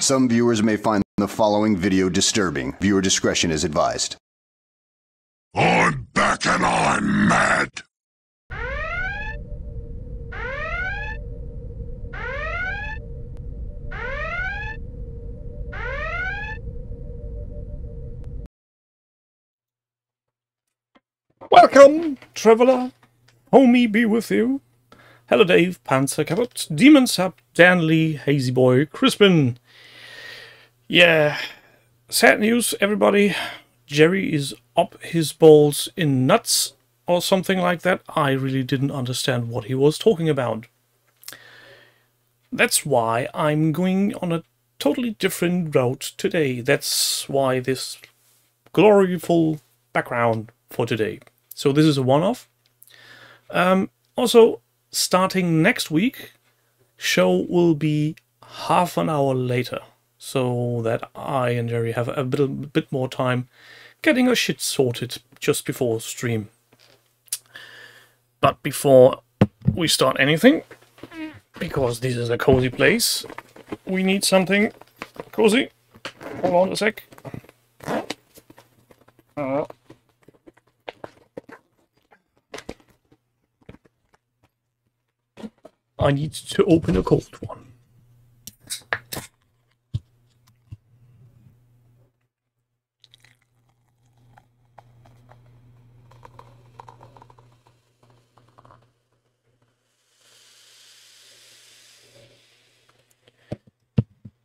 Some viewers may find the following video disturbing. Viewer discretion is advised. I'm back and I'm mad! Welcome, traveler. Homie be with you. Hello Dave, Panzer, Cabot, Demon Sub, Dan Lee, Hazy Boy, Crispin. Yeah, sad news everybody. Jerry is up his balls in nuts or something like that. I really didn't understand what he was talking about. That's why I'm going on a totally different route today. That's why this gloriful background for today. So this is a one-off. Also, starting next week, show will be half an hour later, so that I and Jerry have a bit more time getting our shit sorted just before stream. But before we start anything, because this is a cozy place, we need something cozy. Hold on a sec. I need to open a cold one.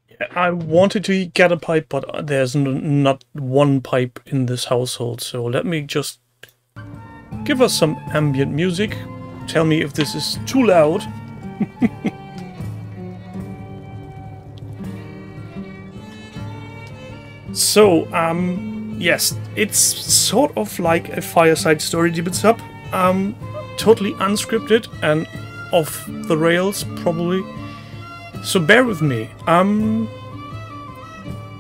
Yeah, I wanted to get a pipe, but there's not one pipe in this household, so let me just give us some ambient music. Tell me if this is too loud. So, yes, it's sort of like a fireside story, Demon Sub. Totally unscripted and off the rails, probably. So bear with me.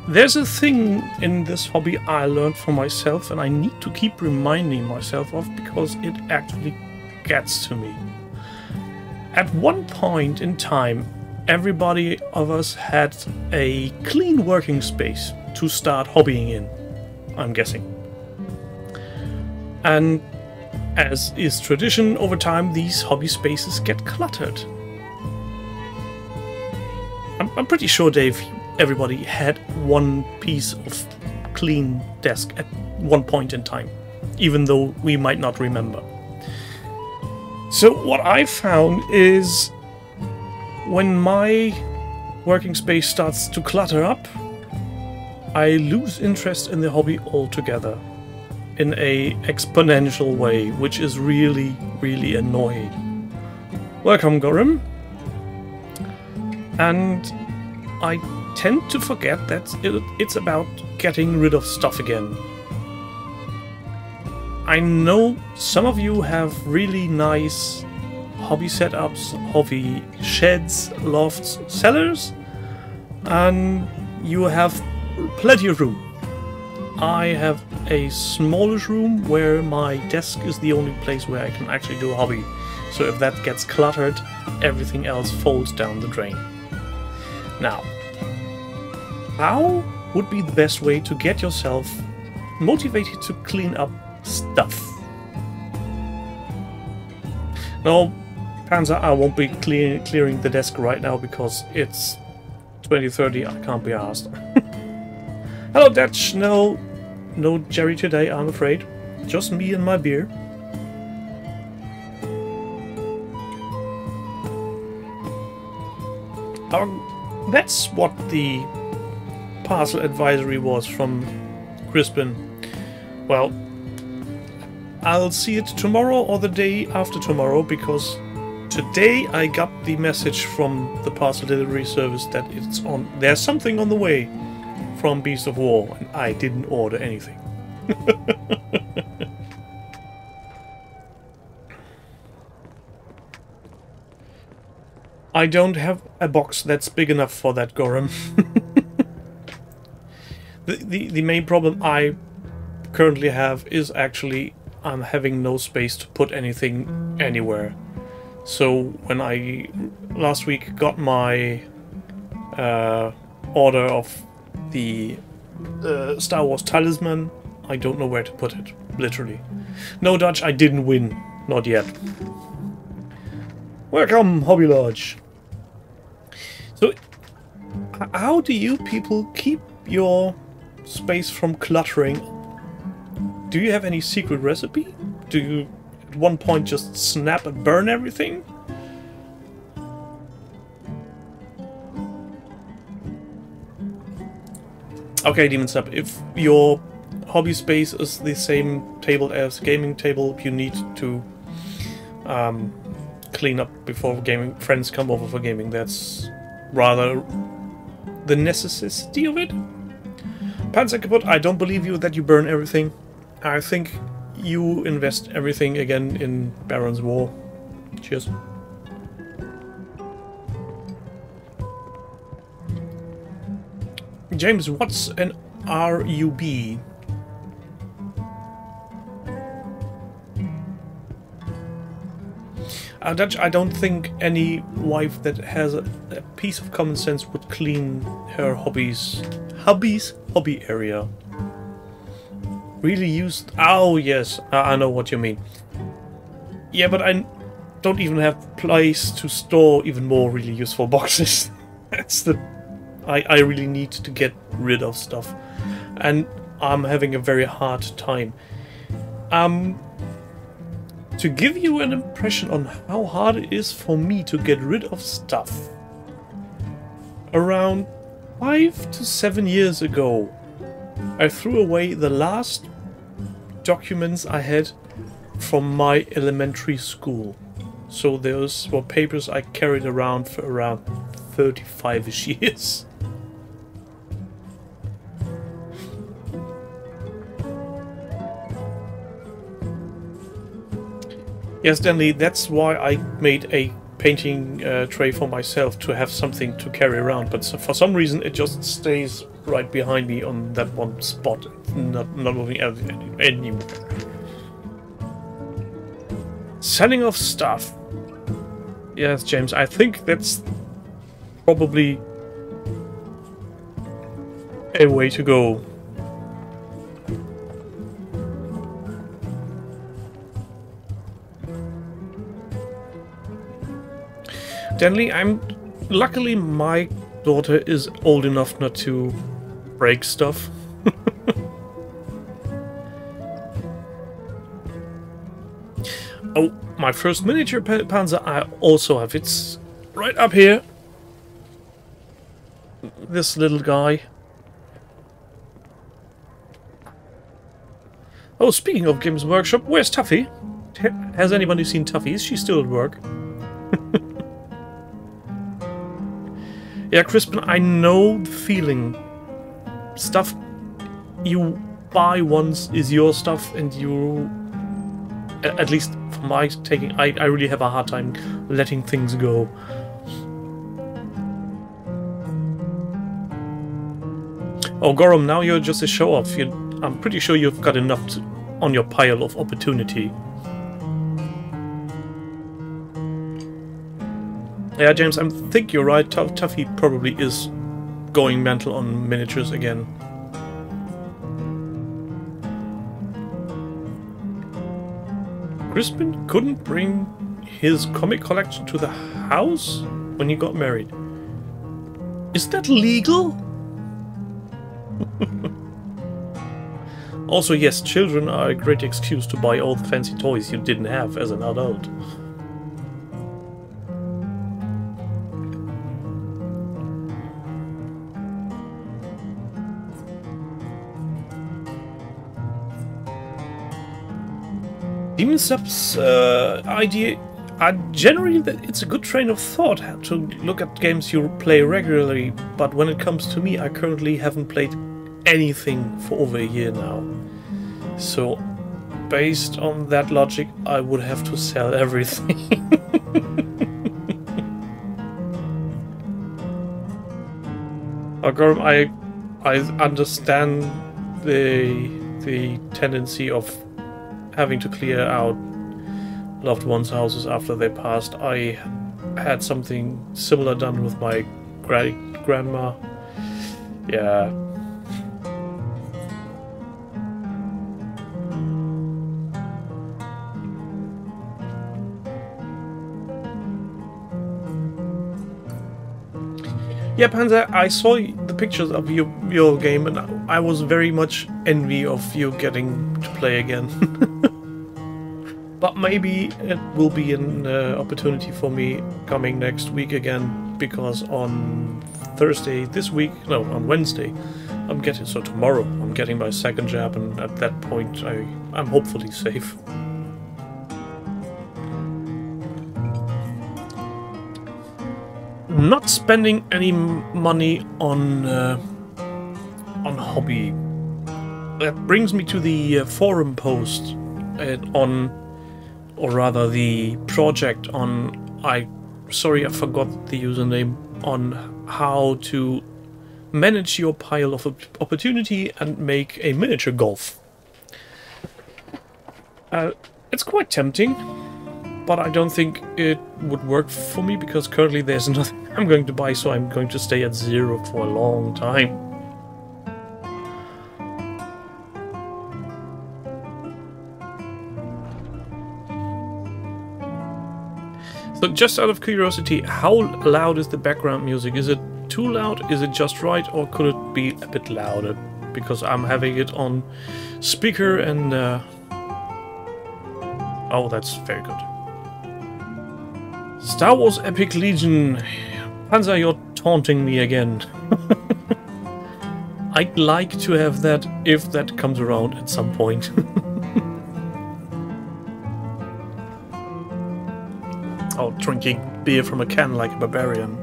There's a thing in this hobby I learned for myself, and I need to keep reminding myself of because it actually gets to me. At one point in time, everybody of us had a clean working space to start hobbying in, I'm guessing. And as is tradition, over time these hobby spaces get cluttered. I'm pretty sure, Dave, everybody had one piece of clean desk at one point in time, even though we might not remember. So what I found is when my working space starts to clutter up, I lose interest in the hobby altogether in a exponential way, which is really, really annoying. Welcome, Gorim. And I tend to forget that it's about getting rid of stuff again. I know some of you have really nice hobby setups, hobby sheds, lofts, cellars, and you have plenty of room. I have a smallish room where my desk is the only place where I can actually do a hobby. So if that gets cluttered, everything else falls down the drain. Now, how would be the best way to get yourself motivated to clean up stuff? No, Panzer, I won't be clearing the desk right now because it's 20:30. I can't be asked. Hello, Dutch. No Jerry today, I'm afraid. Just me and my beer. That's what the parcel advisory was from Crispin. Well, I'll see it tomorrow or the day after tomorrow, because today I got the message from the parcel delivery service that it's on. There's something on the way from Beast of War, and I didn't order anything. I don't have a box that's big enough for that, Gorum. The main problem I currently have is actually I'm having no space to put anything anywhere. So when I last week got my order of the Star Wars talisman. I don't know where to put it, literally. No, Dutch, I didn't win. Not yet. Welcome, Hobby Lodge. So, how do you people keep your space from cluttering? Do you have any secret recipe? Do you at one point just snap and burn everything? Okay, Demon Sub, if your hobby space is the same table as gaming table, you need to clean up before gaming. Friends come over for gaming. That's rather the necessity of it. Panzer kaput, I don't believe you that you burn everything. I think you invest everything again in Baron's War. Cheers. James, what's an RUB? Dutch, I don't think any wife that has a piece of common sense would clean her hobby area. Really used... Oh, yes, I know what you mean. Yeah, but I don't even have place to store even more really useful boxes. That's the... I really need to get rid of stuff. And I'm having a very hard time. To give you an impression on how hard it is for me to get rid of stuff. Around 5 to 7 years ago, I threw away the last documents I had from my elementary school. So those were papers I carried around for around 35-ish years. Yes, Stanley, that's why I made a painting tray for myself, to have something to carry around, but for some reason it just stays right behind me on that one spot, not moving anywhere. Selling off stuff. Yes, James, I think that's probably a way to go. Denley, luckily my daughter is old enough not to break stuff. Oh, my first miniature Panzer I also have. It's right up here. This little guy. Oh, speaking of Games Workshop, where's Tuffy? Has anybody seen Tuffy? Is she still at work? Yeah, Crispin, I know the feeling. Stuff you buy once is your stuff, and you... At least for my taking, I really have a hard time letting things go. Oh, Gorum, now you're just a show-off. I'm pretty sure you've got enough on your pile of opportunity. Yeah, James, I think you're right. Tuffy probably is going mental on miniatures again. Crispin couldn't bring his comic collection to the house when he got married. Is that legal? Also, yes, children are a great excuse to buy all the fancy toys you didn't have as an adult. Demon Sub's idea, generally it's a good train of thought to look at games you play regularly, but when it comes to me, I currently haven't played anything for over a year now. So, based on that logic, I would have to sell everything. I understand the tendency of having to clear out loved ones' houses after they passed. I had something similar done with my grandma. Yeah. Yeah, Panzer, I saw the pictures of your game, and I was very much envy of you getting to play again. But maybe it will be an opportunity for me coming next week again, because on Thursday this week, no, on Wednesday, tomorrow, I'm getting my second jab, and at that point I'm hopefully safe. Not spending any money on hobby. That brings me to the forum post or rather the project on. Sorry, I forgot the username, on how to manage your pile of opportunity and make a miniature golf. It's quite tempting, but I don't think it would work for me because currently there's nothing I'm going to buy, so I'm going to stay at 0 for a long time. So just out of curiosity, how loud is the background music? Is it too loud? Is it just right? Or could it be a bit louder? Because I'm having it on speaker and... Oh, that's very good. Star Wars Epic Legion. Panzer, you're taunting me again. I'd like to have that if that comes around at some point. Oh, drinking beer from a can like a barbarian.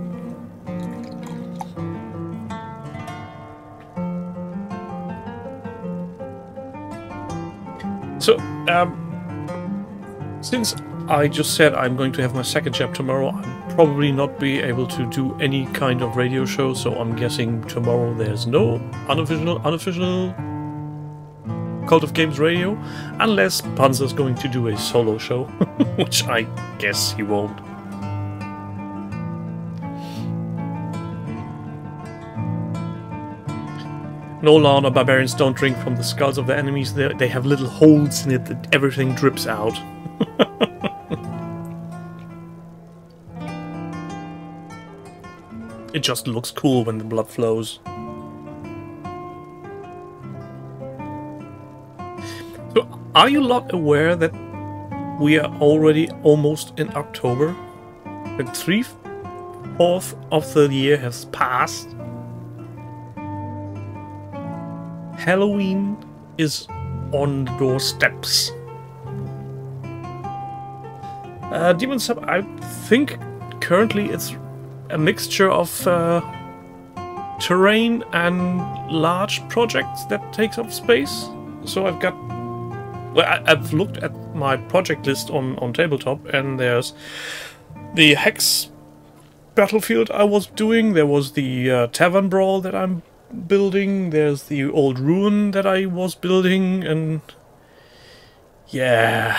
So, since I just said I'm going to have my second jab tomorrow, I'll probably not be able to do any kind of radio show, so I'm guessing tomorrow there's no unofficial Cult of Games radio, unless Panzer's going to do a solo show, which I guess he won't. No, Lana, barbarians don't drink from the skulls of their enemies. They have little holes in it that everything drips out. It just looks cool when the blood flows. So, are you lot aware that we are already almost in October? The 3/4 of the year has passed. Halloween is on the doorsteps. Demon Sub, I think currently it's a mixture of terrain and large projects that takes up space. So I've got... Well, I've looked at my project list on Tabletop, and there's the Hex battlefield I was doing, there was the Tavern Brawl that I'm building, there's the old ruin that I was building, and... yeah...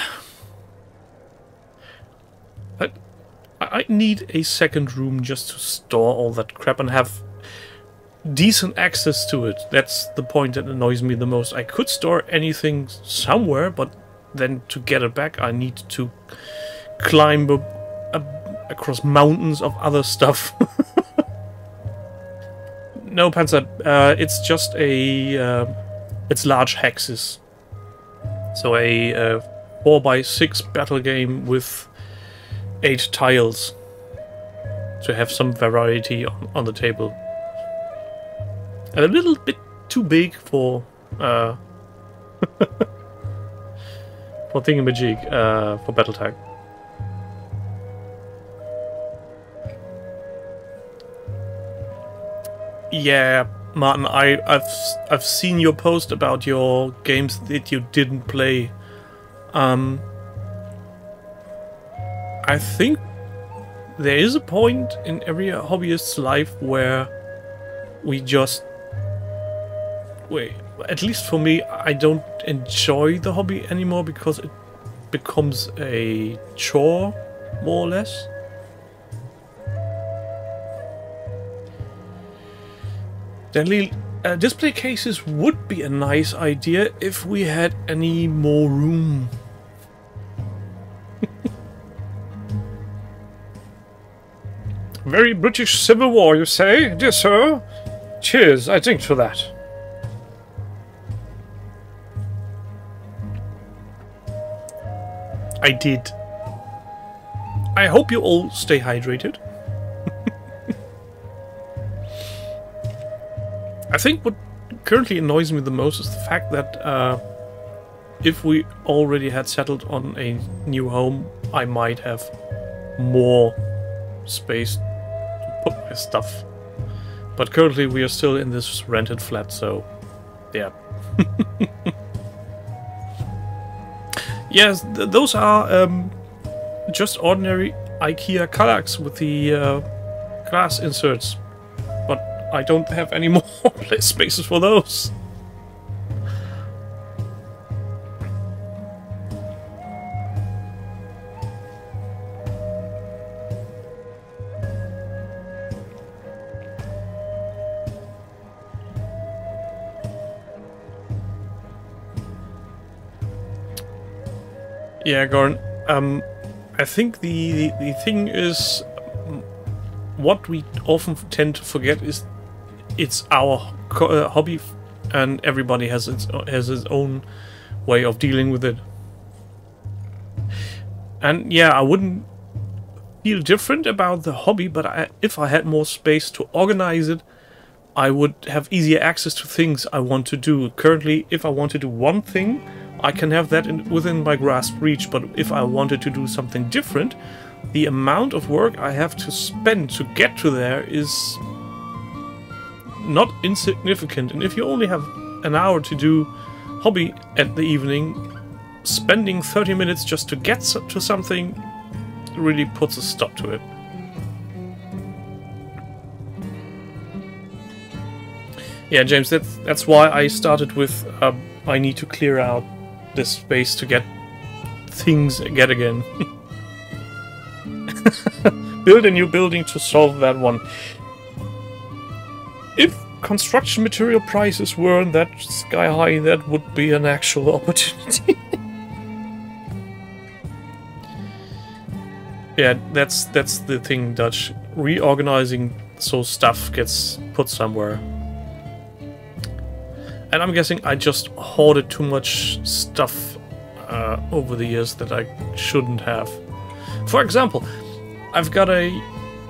I need a second room just to store all that crap and have decent access to it. That's the point that annoys me the most. I could store anything somewhere, but then to get it back I need to climb across mountains of other stuff. No, Panzer, it's just a... it's large hexes. So a 4x6 battle game with 8 tiles to have some variety on the table. And a little bit too big for for thingamajig, for Battletech. Yeah, Martin, I've seen your post about your games that you didn't play. I think there is a point in every hobbyist's life where we just... Wait, at least for me, I don't enjoy the hobby anymore because it becomes a chore, more or less. Deadly display cases would be a nice idea if we had any more room. Very British Civil War, you say, dear sir? Cheers, I drink to that. I did. I hope you all stay hydrated. I think what currently annoys me the most is the fact that if we already had settled on a new home, I might have more space to put my stuff. But currently we are still in this rented flat, so yeah. Yes, those are just ordinary IKEA Kallax with the glass inserts. But I don't have any more spaces for those. Yeah, Gorn. I think the thing is, what we often tend to forget is it's our hobby, and everybody has his own way of dealing with it. And yeah, I wouldn't feel different about the hobby, but if I had more space to organize it, I would have easier access to things I want to do. Currently, if I want to do one thing, I can have that within my grasp reach, but if I wanted to do something different, the amount of work I have to spend to get to there is not insignificant. And if you only have an hour to do hobby at the evening, spending 30 minutes just to get to something really puts a stop to it. Yeah, James, that's why I started with I need to clear out this space to get things again. Build a new building to solve that one. If construction material prices weren't that sky high, that would be an actual opportunity. Yeah, that's the thing, Dutch. Reorganizing so stuff gets put somewhere. And I'm guessing I just hoarded too much stuff over the years that I shouldn't have. For example, I've got a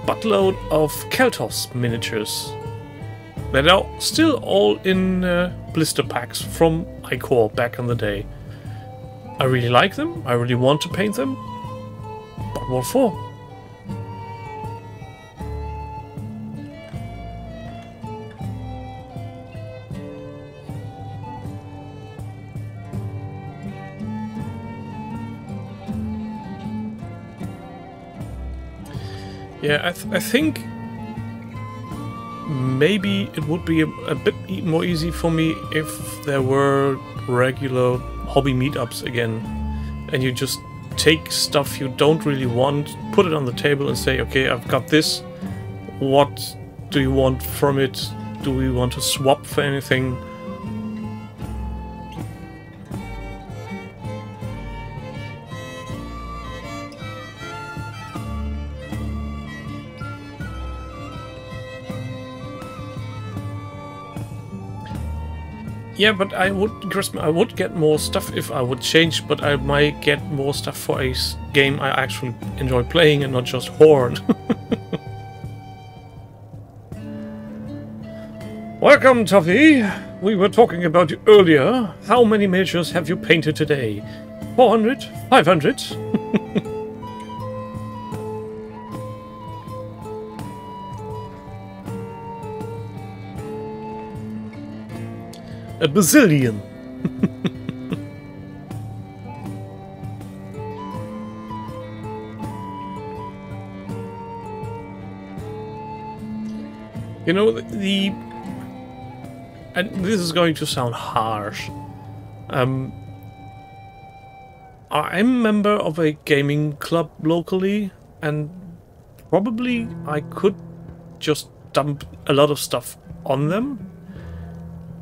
buttload of Keltos miniatures that are still all in blister packs from iCore back in the day. I really like them, I really want to paint them, but what for? Yeah, I think maybe it would be a bit more easy for me if there were regular hobby meetups again, and you just take stuff you don't really want, put it on the table and say, okay, I've got this, what do you want from it? Do we want to swap for anything? Yeah, but I would get more stuff if I would change, but I might get more stuff for a game I actually enjoy playing and not just hoard. Welcome, Tuffy! We were talking about you earlier. How many miniatures have you painted today? 400? 500? A bazillion. You know, and this is going to sound harsh. I'm a member of a gaming club locally, and probably I could just dump a lot of stuff on them.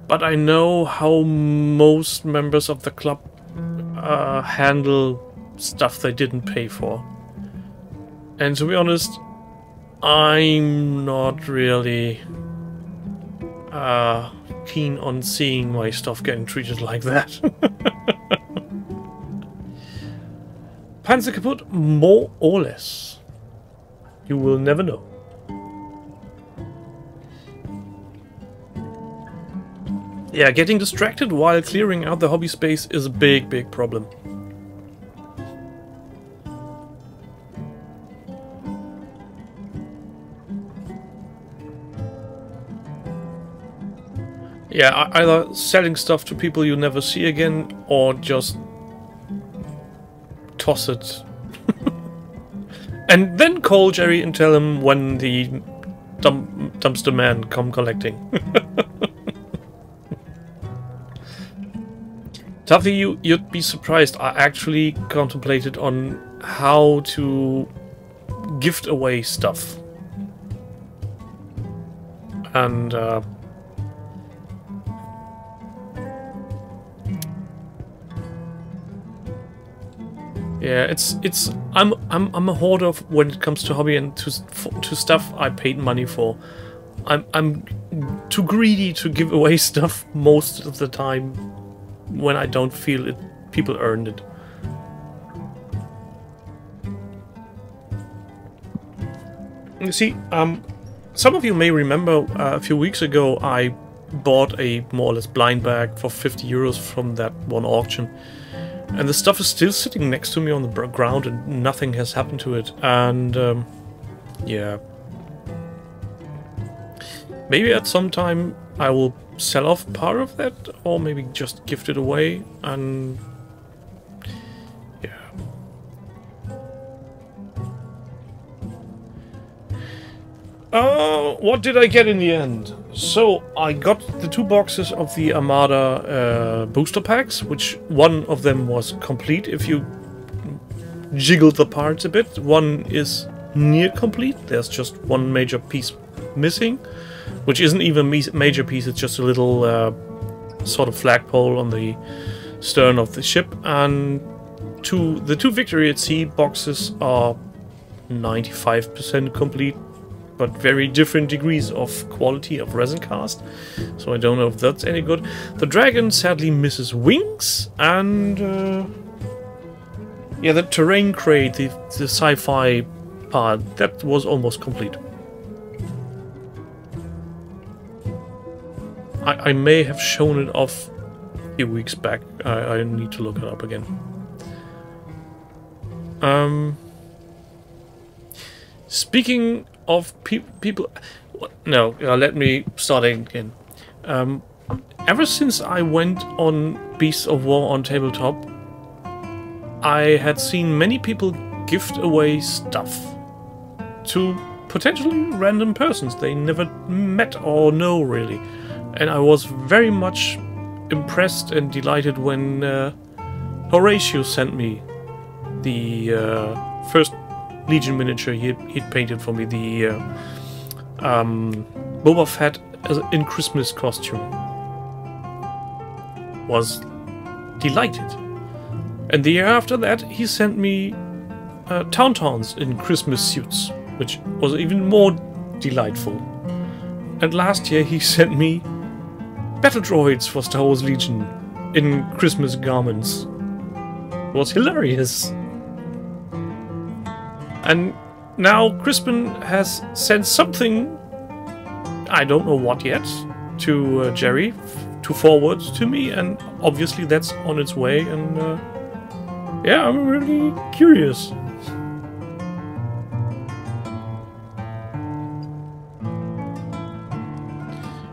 but I know how most members of the club handle stuff they didn't pay for. And to be honest, I'm not really keen on seeing my stuff getting treated like that. Panzer kaputt? More or less. You will never know. Yeah, getting distracted while clearing out the hobby space is a big, big problem. Yeah, either selling stuff to people you never see again, or just toss it. And then call Jerry and tell him when the dumpster man come collecting. Tuffy, you'd be surprised. I actually contemplated on how to gift away stuff. And yeah, I'm a hoarder when it comes to hobby and to stuff I paid money for. I'm too greedy to give away stuff most of the time when I don't feel it people earned it. You see, some of you may remember a few weeks ago I bought a more or less blind bag for 50 euros from that one auction. And the stuff is still sitting next to me on the ground and nothing has happened to it. And yeah. Maybe at some time I will sell off part of that, or maybe just gift it away, and yeah. What did I get in the end? So I got the 2 boxes of the Armada booster packs, which one of them was complete if you jiggled the parts a bit. One is near complete. There's just one major piece missing, which isn't even a major piece, it's just a little sort of flagpole on the stern of the ship. And the 2 Victory at Sea boxes are 95% complete, but very different degrees of quality of resin cast, so I don't know if that's any good. The Dragon sadly misses wings, and yeah, the terrain crate, the sci-fi part, that was almost complete. I may have shown it off a few weeks back. I need to look it up again. Speaking of people... No, let me start again. Ever since I went on Beasts of War on tabletop, I had seen many people gift away stuff to potentially random persons they never met or know, really. And I was very much impressed and delighted when Horatio sent me the first Legion miniature he'd painted for me, the Boba Fett in Christmas costume. Was delighted. And the year after that, he sent me Tauntauns in Christmas suits, which was even more delightful. And last year, he sent me battle droids for Star Wars Legion in Christmas garments. It was hilarious. And now Crispin has sent something, I don't know what yet, to Jerry to forward to me, and obviously that's on its way, and yeah, I'm really curious.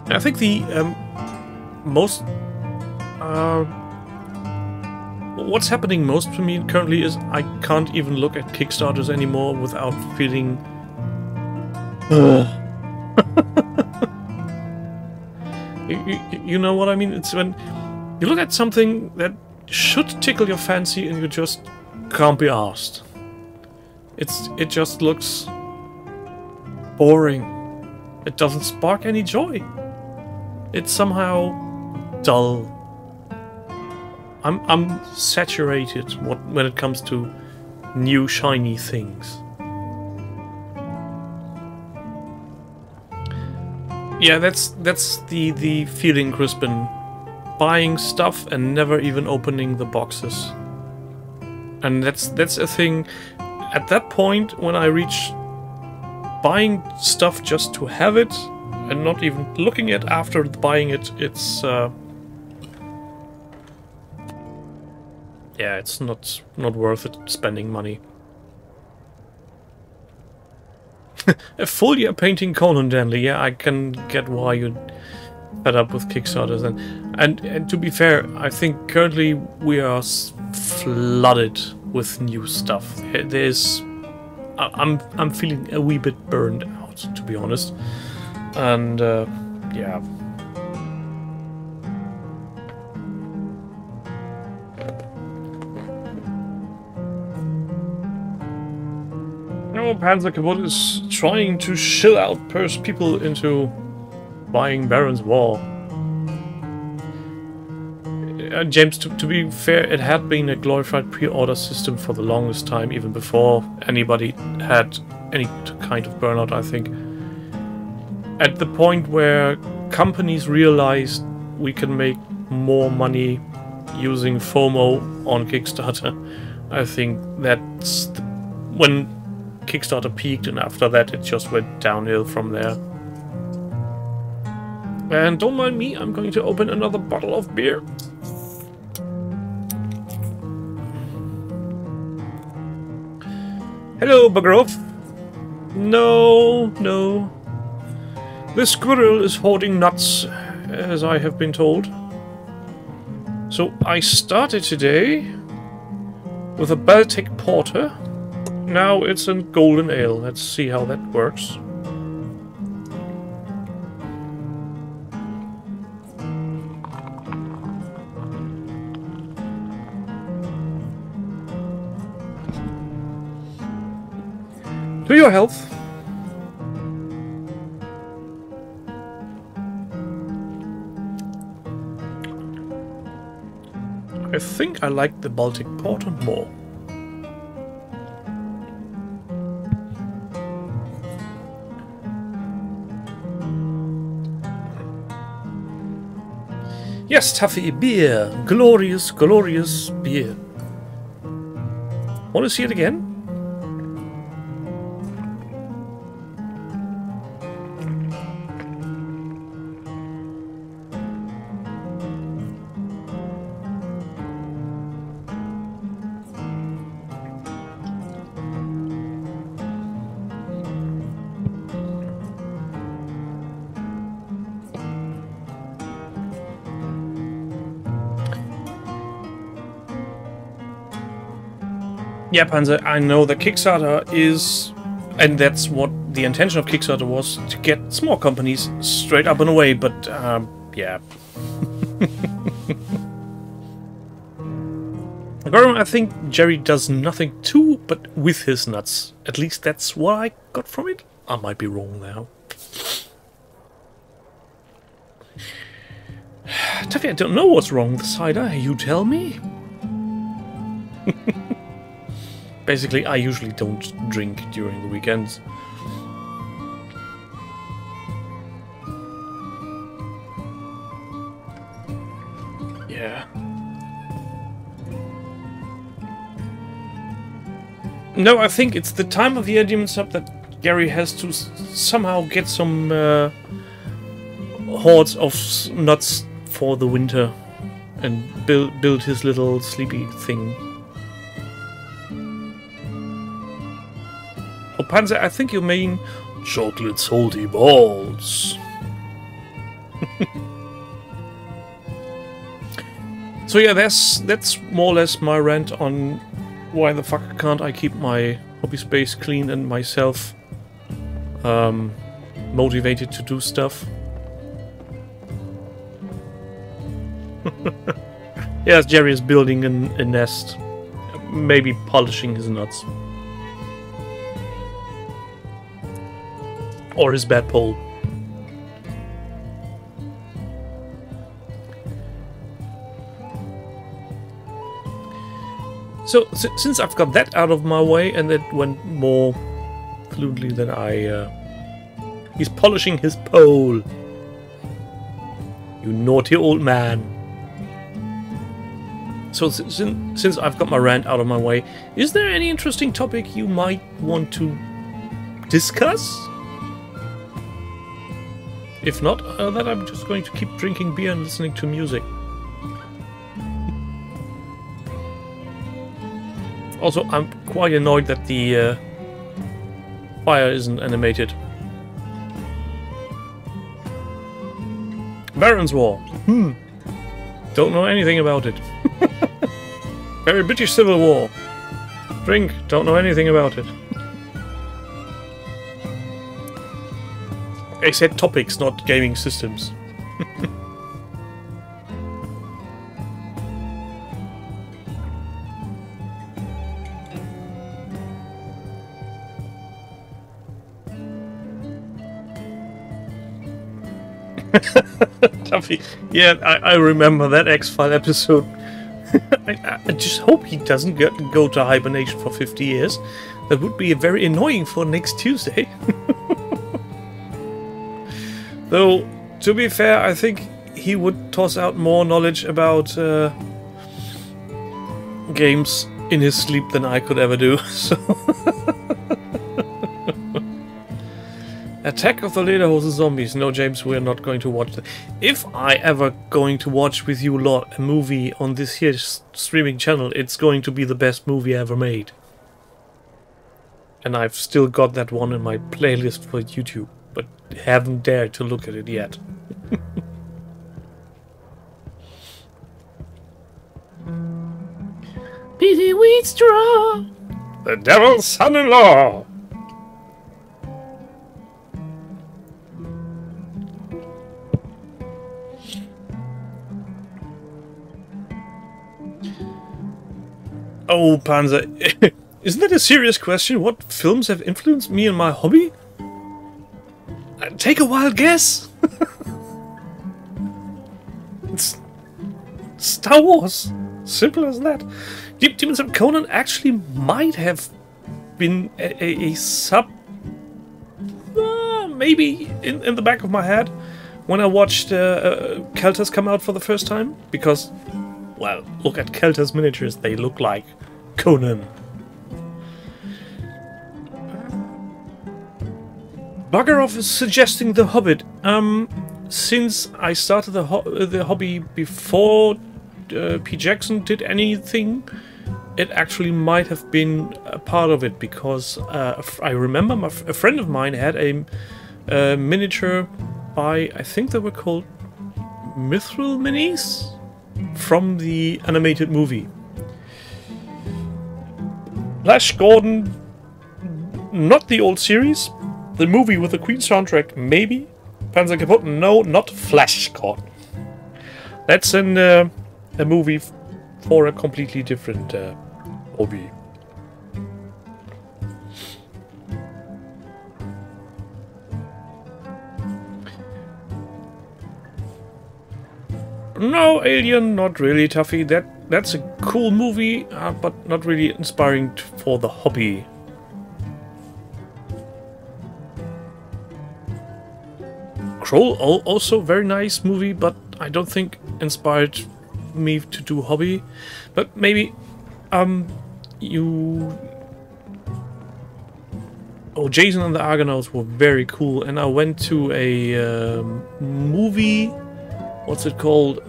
I think the most what's happening most for me currently is I can't even look at Kickstarters anymore without feeling you know what I mean? It's when you look at something that should tickle your fancy and you just can't be arsed. It just looks boring. It doesn't spark any joy. It's somehow dull. I'm saturated when it comes to new shiny things. Yeah, that's the feeling, Crispin. Buying stuff and never even opening the boxes. And that's a thing. At that point, when I reach buying stuff just to have it and not even looking at after buying it, it's yeah, it's not worth it spending money. A full year painting Conan Danley. Yeah, I can get why you're fed up with Kickstarters. And to be fair, I think currently we are flooded with new stuff. There's, I'm feeling a wee bit burned out, to be honest. And yeah. Panzer Kabot is trying to shill out people into buying Baron's War. James, to be fair, it had been a glorified pre-order system for the longest time, even before anybody had any kind of burnout, I think. At the point where companies realized we can make more money using FOMO on Kickstarter, I think that's when Kickstarter peaked, and after that it just went downhill from there. And don't mind me, I'm going to open another bottle of beer. Hello, Bagrov. No, no. This squirrel is hoarding nuts, as I have been told. So I started today with a Baltic Porter. Now it's a golden ale. Let's see how that works. To your health. I think I like the Baltic Porter more. Yes, Taffy, beer. Glorious, glorious beer. Want to see it again? Yeah, Panzer, I know that Kickstarter is, and that's what the intention of Kickstarter was, to get small companies straight up and away, but, yeah. I think Jerry does nothing too, but with his nuts. At least that's what I got from it. I might be wrong now. Taffy, I don't know what's wrong with the cider. You tell me. Basically, I usually don't drink during the weekends. Yeah. No, I think it's the time of year, Demon Sub, that Gary has to somehow get some hordes of nuts for the winter and build his little sleepy thing. Oh, Panzer, I think you mean chocolate salty balls. So yeah, that's more or less my rant on why the fuck can't I keep my hobby space clean and myself motivated to do stuff. Yes, Jerry is building a nest, maybe polishing his nuts. Or his bed pole. So, since I've got that out of my way, and that went more fluently than I... He's polishing his pole. You naughty old man. So, since I've got my rant out of my way, is there any interesting topic you might want to discuss? If not, then I'm just going to keep drinking beer and listening to music. Also, I'm quite annoyed that the fire isn't animated. Baron's War. Don't know anything about it. Very British Civil War. Drink. Don't know anything about it. I said topics, not gaming systems. Tuffy. Yeah, I remember that X-File episode. I just hope he doesn't go to hibernation for 50 years. That would be very annoying for next Tuesday. Though, to be fair, I think he would toss out more knowledge about games in his sleep than I could ever do. So Attack of the Lederhosen Zombies. No, James, we're not going to watch that. If I ever going to watch with you lot a movie on this here streaming channel, it's going to be the best movie ever made. And I've still got that one in my playlist for YouTube, but haven't dared to look at it yet. Busy Wheatstraw, the devil's son-in-law. Oh, Panzer, isn't that a serious question? What films have influenced me and my hobby? Take a wild guess. It's Star Wars. Simple as that. Demons of Conan actually might have been a sub... maybe in the back of my head when I watched Kelters come out for the first time. Because, well, look at Kelters miniatures. They look like Conan. Bugger off is suggesting The Hobbit. Since I started the hobby before P. Jackson did anything, it actually might have been a part of it, because I remember a friend of mine had a miniature by, I think they were called Mithril Minis, from the animated movie. Flash Gordon, not the old series. The movie with the Queen soundtrack, maybe. Panzer Kaputt, no, not Flash Gordon. That's a movie for a completely different hobby. No, Alien, not really, Tuffy. That's a cool movie, but not really inspiring for the hobby. Kroll, also very nice movie, but I don't think inspired me to do hobby. But maybe you... Oh, Jason and the Argonauts were very cool, and I went to a movie... What's it called?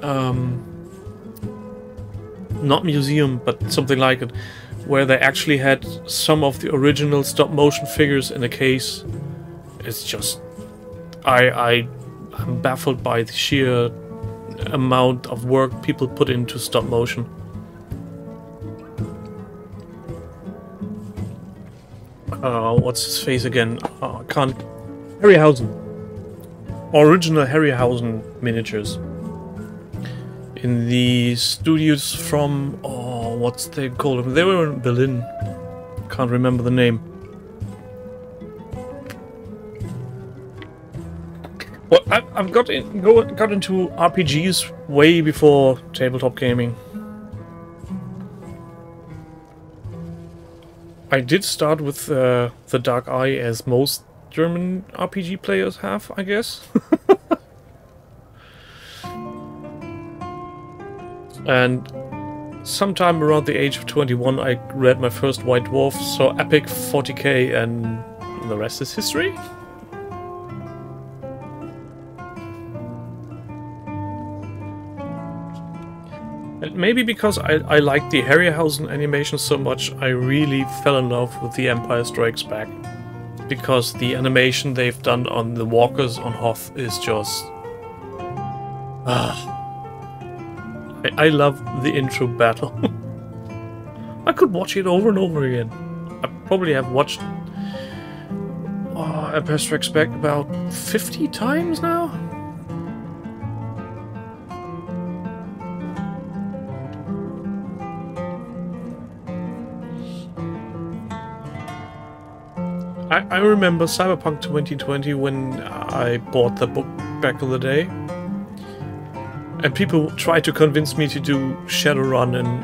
Not museum, but something like it, where they actually had some of the original stop-motion figures in a case. It's just... I'm baffled by the sheer amount of work people put into stop-motion. What's his face again? I can't... Harryhausen. Original Harryhausen miniatures. In the studios from... Oh, what's they called them? They were in Berlin. Can't remember the name. Well, I've got into RPGs way before tabletop gaming. I did start with the Dark Eye, as most German RPG players have, I guess. And sometime around the age of 21, I read my first White Dwarf, saw Epic 40k, and the rest is history. And maybe because I liked the Harryhausen animation so much, I really fell in love with The Empire Strikes Back. Because the animation they've done on the walkers on Hoth is just... I love the intro battle. I could watch it over and over again. I probably have watched Empire Strikes Back about 50 times now. I remember Cyberpunk 2020 when I bought the book back in the day. And people tried to convince me to do Shadowrun, and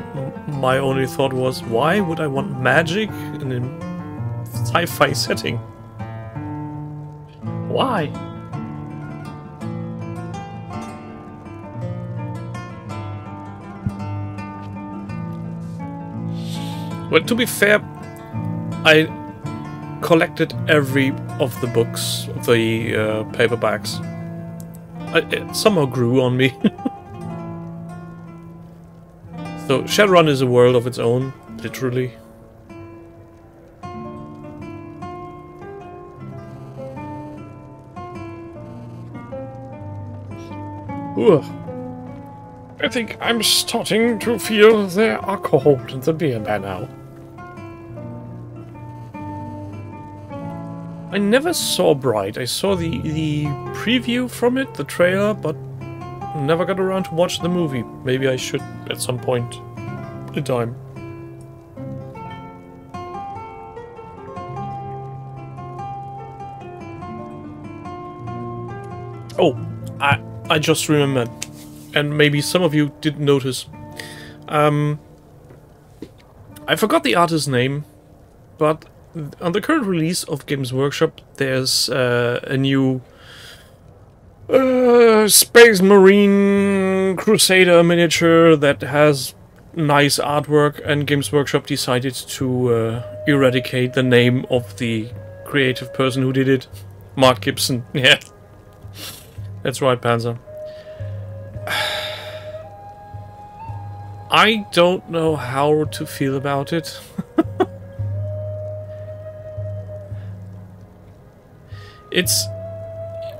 my only thought was, why would I want magic in a sci-fi setting? Why? Well, to be fair, I collected every of the books, the paperbacks. It somehow grew on me. So Shadowrun is a world of its own, literally. Ugh. I think I'm starting to feel the alcohol in the beer by now. I never saw Bright. I saw the preview from it, the trailer, but never got around to watch the movie. Maybe I should at some point in time. Oh, I just remembered, and maybe some of you didn't notice. I forgot the artist's name, but on the current release of Games Workshop, there's a new Space Marine Crusader miniature that has nice artwork, and Games Workshop decided to eradicate the name of the creative person who did it. Mark Gibson, yeah. That's right, Panzer. I don't know how to feel about it. It's...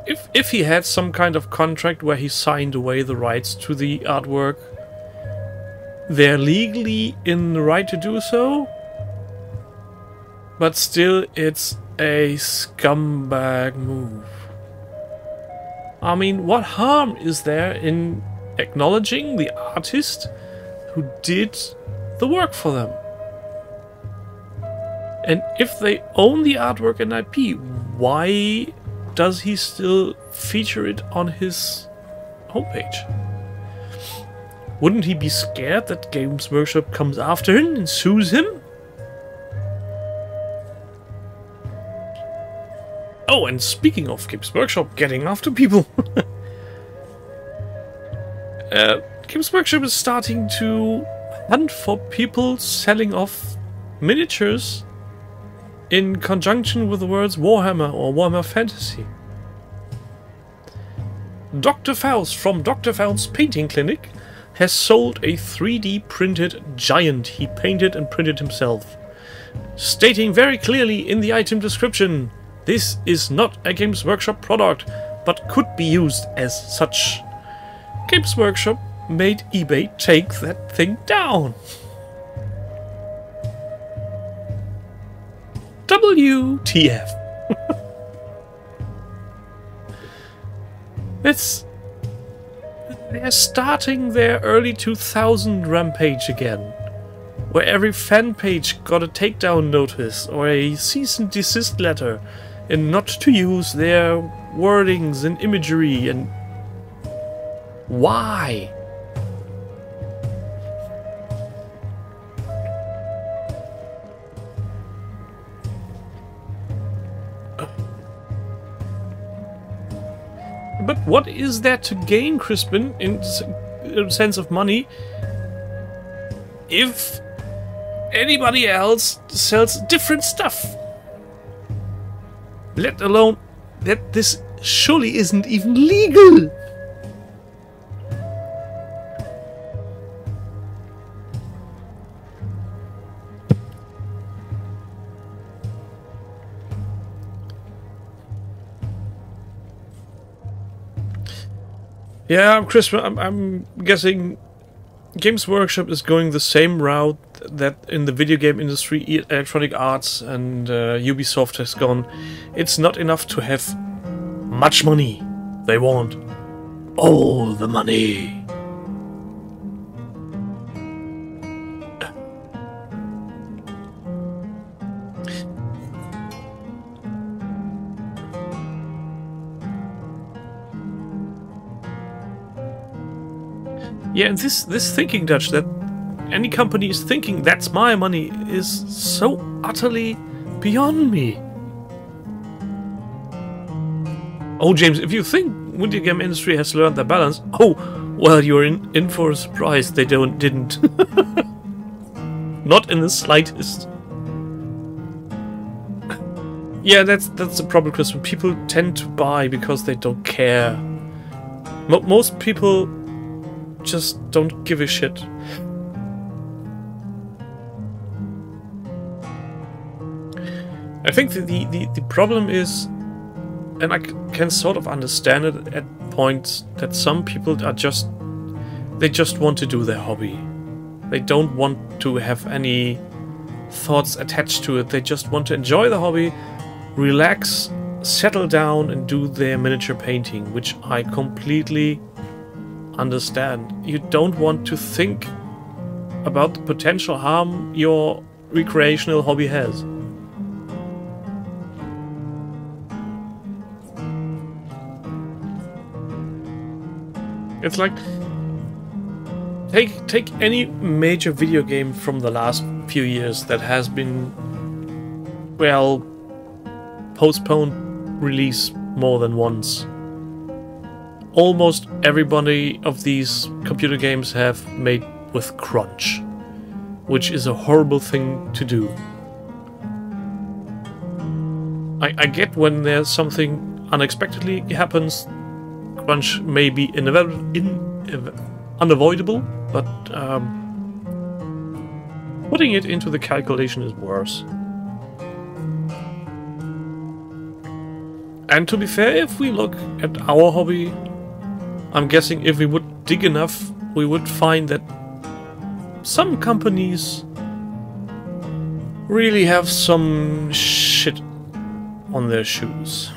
If he had some kind of contract where he signed away the rights to the artwork, they're legally in the right to do so, but still it's a scumbag move. I mean, what harm is there in acknowledging the artist who did the work for them? And if they own the artwork and IP, why does he still feature it on his homepage? Wouldn't he be scared that Games Workshop comes after him and sues him? Oh, and speaking of Games Workshop getting after people, Games Workshop is starting to hunt for people selling off miniatures in conjunction with the words Warhammer or Warhammer Fantasy. Dr. Faust from Dr. Faust's Painting Clinic has sold a 3D printed giant he painted and printed himself, stating very clearly in the item description, this is not a Games Workshop product, but could be used as such. Games Workshop made eBay take that thing down. WTF. They're starting their early 2000 rampage again, where every fan page got a takedown notice or a cease and desist letter, and not to use their wordings and imagery. And why? But what is there to gain, Crispin, in sense of money, if anybody else sells different stuff? Let alone that this surely isn't even legal. Yeah, Crispin, I'm guessing Games Workshop is going the same route that in the video game industry Electronic Arts and Ubisoft has gone. It's not enough to have much money. They want all the money. Yeah, and this thinking, Dutch, that any company is thinking that's my money is so utterly beyond me. Oh, James, if you think video game industry has learned their balance, oh, well, you're in for a surprise. They didn't. Not in the slightest. Yeah, that's the problem, Chris. When people tend to buy because they don't care. Most people just don't give a shit. I think the problem is, and I can sort of understand it at points, that some people are they just want to do their hobby. They don't want to have any thoughts attached to it. They just want to enjoy the hobby, relax, settle down and do their miniature painting, which I completely understand. You don't want to think about the potential harm your recreational hobby has. It's like, take any major video game from the last few years that has been, well, postponed release more than once. Almost everybody of these computer games have made with crunch, which is a horrible thing to do. I get when there's something unexpectedly happens, crunch may be unavoidable, but putting it into the calculation is worse. And to be fair, if we look at our hobby, I'm guessing if we would dig enough, we would find that some companies really have some shit on their shoes.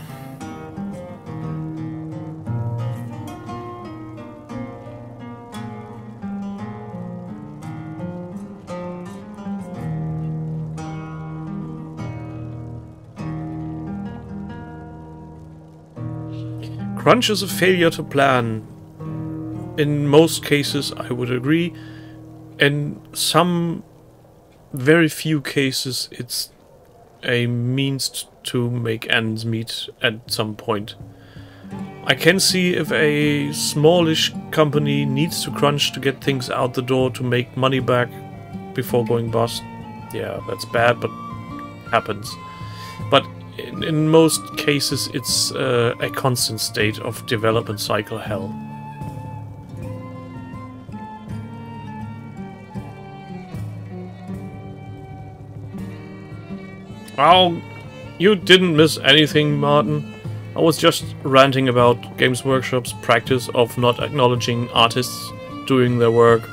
Crunch is a failure to plan. In most cases, I would agree. In some very few cases, it's a means to make ends meet at some point. I can see if a smallish company needs to crunch to get things out the door to make money back before going bust. Yeah, that's bad, but happens. But in most cases, it's a constant state of development cycle hell. Oh, you didn't miss anything, Martin. I was just ranting about Games Workshop's practice of not acknowledging artists doing their work.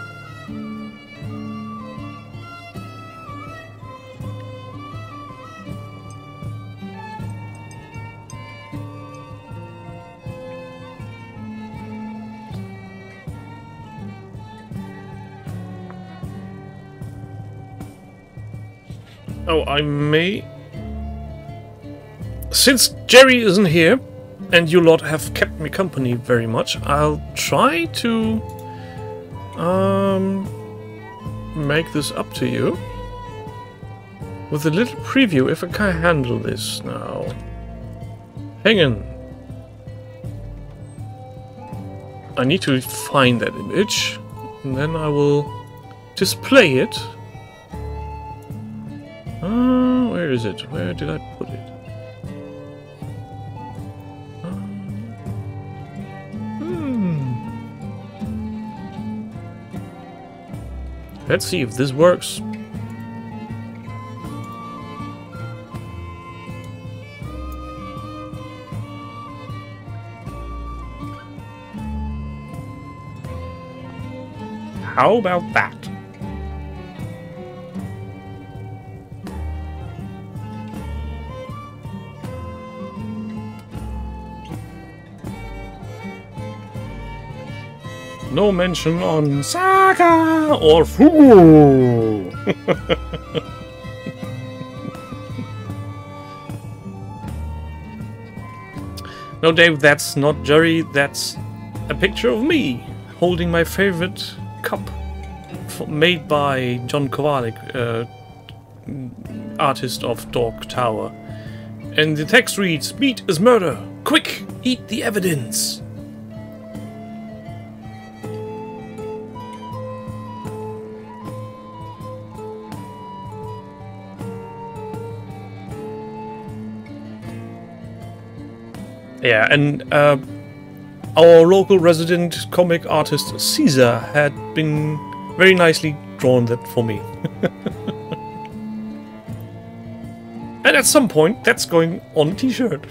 Oh, I may... Since Jerry isn't here, and you lot have kept me company very much, I'll try to... make this up to you. With a little preview, if I can handle this now. Hang on. I need to find that image, and then I will display it. Where is it? Where did I put it? Let's see if this works. How about that? No mention on Saga or Fugu. No, Dave, that's not Jerry. That's a picture of me holding my favorite cup made by John Kowalik, artist of Dog Tower. And the text reads, "Meat is murder. Quick, eat the evidence." Yeah, and our local resident comic artist Caesar had been very nicely drawn that for me. And at some point, that's going on a t-shirt.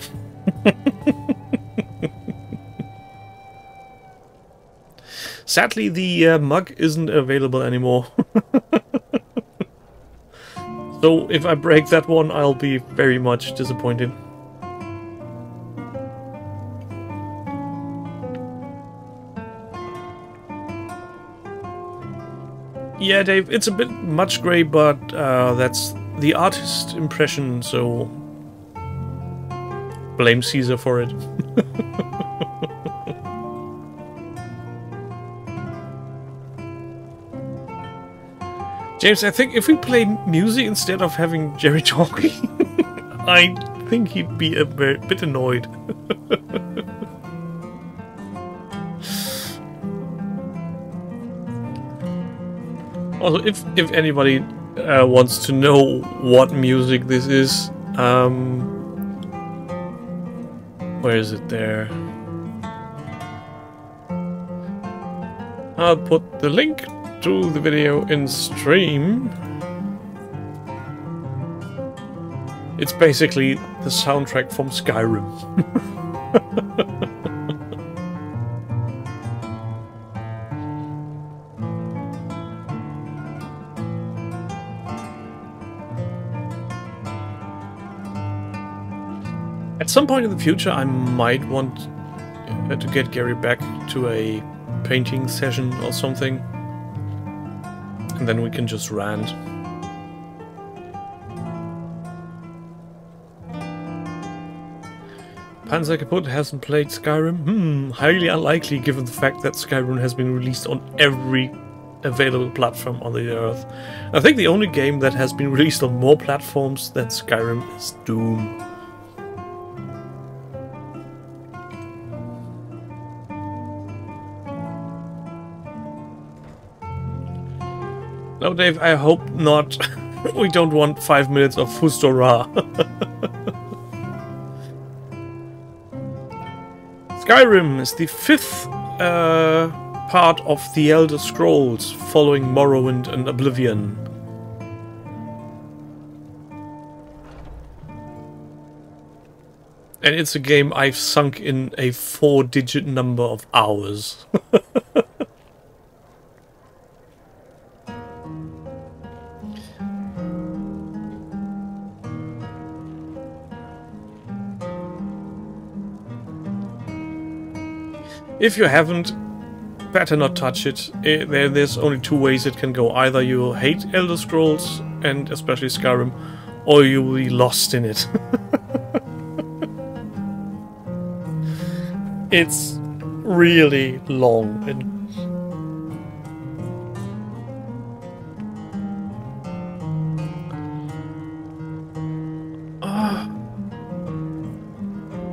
Sadly, the mug isn't available anymore. So if I break that one, I'll be very much disappointed. Yeah, Dave, it's a bit much grey, but that's the artist impression, so blame Caesar for it. James, I think if we play music instead of having Jerry talking, I think he'd be a bit annoyed. Also, if anybody wants to know what music this is, where is it there? I'll put the link to the video in stream. It's basically the soundtrack from Skyrim. At some point in the future, I might want to get Gary back to a painting session or something, and then we can just rant. Panzer Kaput hasn't played Skyrim? Highly unlikely given the fact that Skyrim has been released on every available platform on the earth. I think the only game that has been released on more platforms than Skyrim is Doom. No, Dave, I hope not. We don't want 5 minutes of Fustora. Skyrim is the 5th part of the Elder Scrolls, following Morrowind and Oblivion. And it's a game I've sunk in a 4-digit number of hours. If you haven't, better not touch it. There's only two ways it can go. Either you hate Elder Scrolls, and especially Skyrim, or you will be lost in it. It's really long and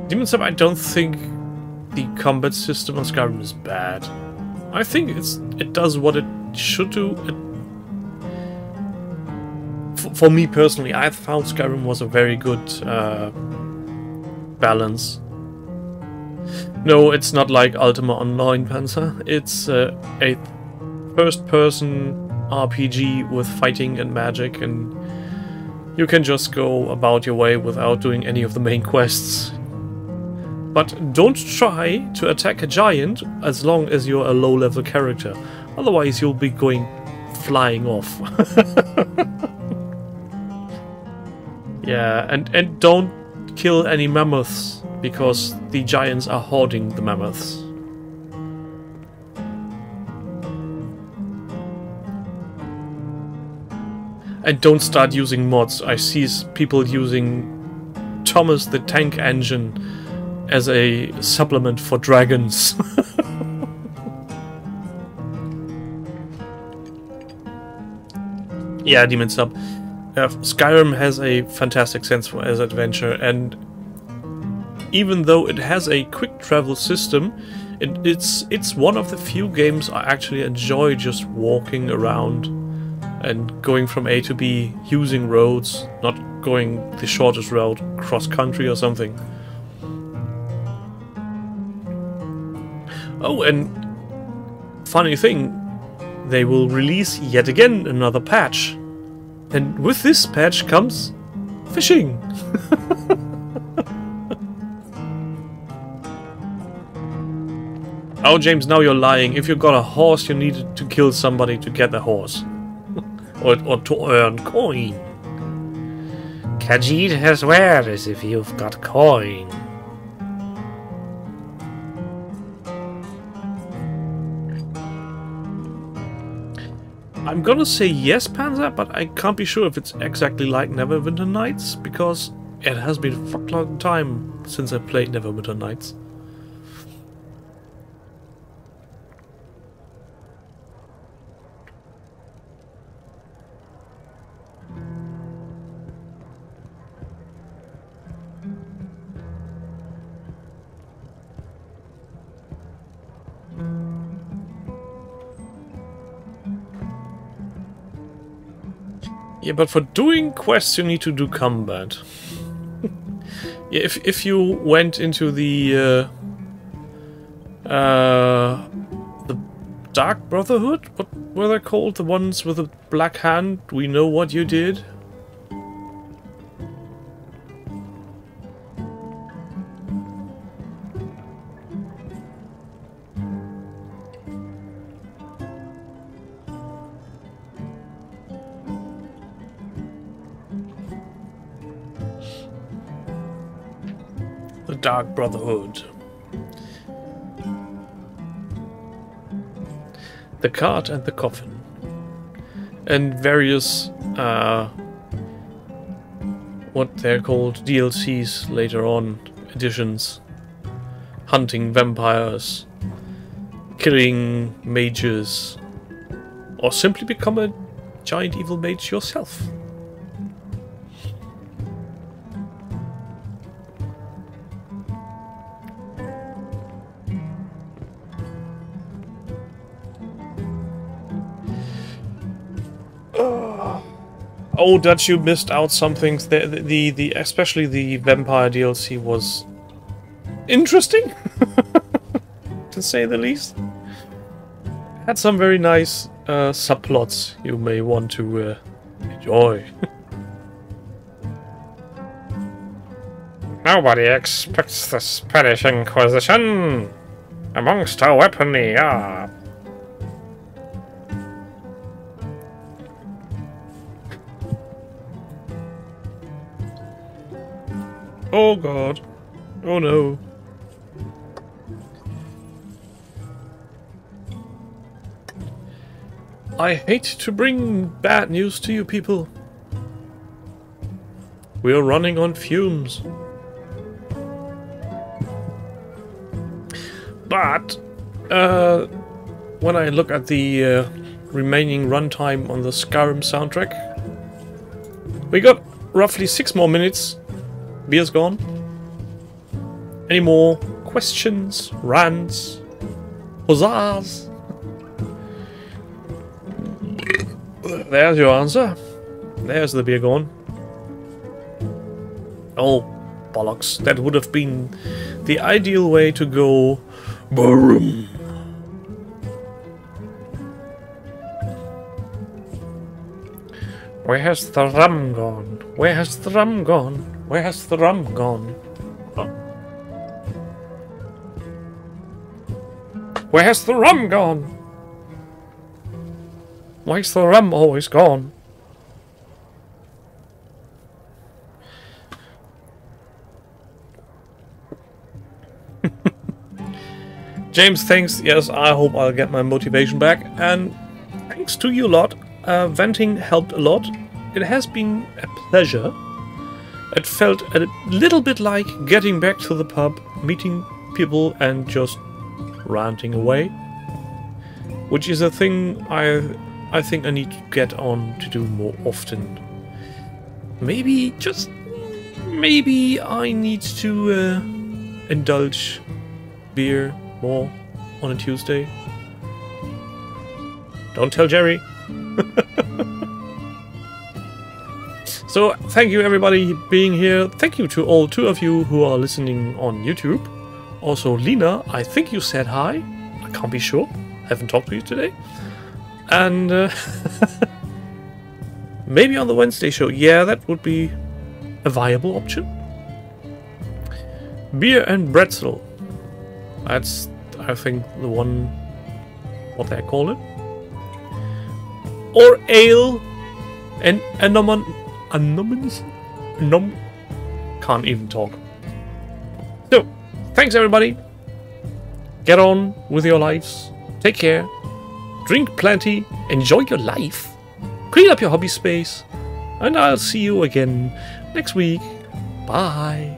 Demon Sub, I don't think the combat system on Skyrim is bad. I think it does what it should do. For me personally, I found Skyrim was a very good balance. No, it's not like Ultima Online, Panzer. It's a first-person RPG with fighting and magic, and you can just go about your way without doing any of the main quests. But don't try to attack a giant as long as you're a low-level character. Otherwise you'll be going flying off. Yeah, and don't kill any mammoths, because the giants are hoarding the mammoths. And don't start using mods. I see people using Thomas the Tank Engine as a supplement for dragons. Yeah, Demon Sub. Skyrim has a fantastic sense for as adventure, and even though it has a quick travel system, it's one of the few games I actually enjoy just walking around and going from A to B using roads, not going the shortest route cross country or something. Oh, and funny thing, they will release yet again another patch. And with this patch comes fishing. Oh, James, now you're lying. If you got a horse, you needed to kill somebody to get the horse. or to earn coin. Khajiit has wares if you've got coin. I'm gonna say yes, Panzer, but I can't be sure if it's exactly like Neverwinter Nights, because it has been a fuck long time since I played Neverwinter Nights. Yeah, but for doing quests you need to do combat. Yeah, if you went into the Dark Brotherhood, what were they called? The ones with the black hand? We know what you did. The Dark Brotherhood. The Cart and the Coffin. And various, what they're called, DLCs later on, editions. Hunting vampires. Killing mages. Or simply become a giant evil mage yourself. Oh, that you missed out some things. The especially the vampire DLC was interesting, to say the least. Had some very nice subplots you may want to enjoy. Nobody expects the Spanish Inquisition amongst our weaponry. Oh god. Oh no. I hate to bring bad news to you people. We're running on fumes. But when I look at the remaining runtime on the Skyrim soundtrack, we got roughly 6 more minutes. Beer's gone. Any more questions, rants, huzzas. There's your answer. There's the beer gone. Oh, bollocks. That would have been the ideal way to go. Boom. Where has the rum gone? Where has the rum gone? Where has the rum gone? Oh. Where has the rum gone? Why's the rum always gone? James, thanks. Yes, I hope I'll get my motivation back. And thanks to you lot. Venting helped a lot. It has been a pleasure. It felt a little bit like getting back to the pub, meeting people and just ranting away. Which is a thing I think I need to get on to do more often. Maybe, just maybe I need to indulge beer more on a Tuesday. Don't tell Jerry. So, thank you everybody being here. Thank you to all 2 of you who are listening on YouTube. Also, Lena, I think you said hi. I can't be sure. I haven't talked to you today. And maybe on the Wednesday show. Yeah, that would be a viable option. Beer and Bretzel. That's, I think, the one, what they call it. Or ale and can't even talk. So, thanks everybody. Get on with your lives. Take care. Drink plenty. Enjoy your life. Clean up your hobby space. And I'll see you again next week. Bye.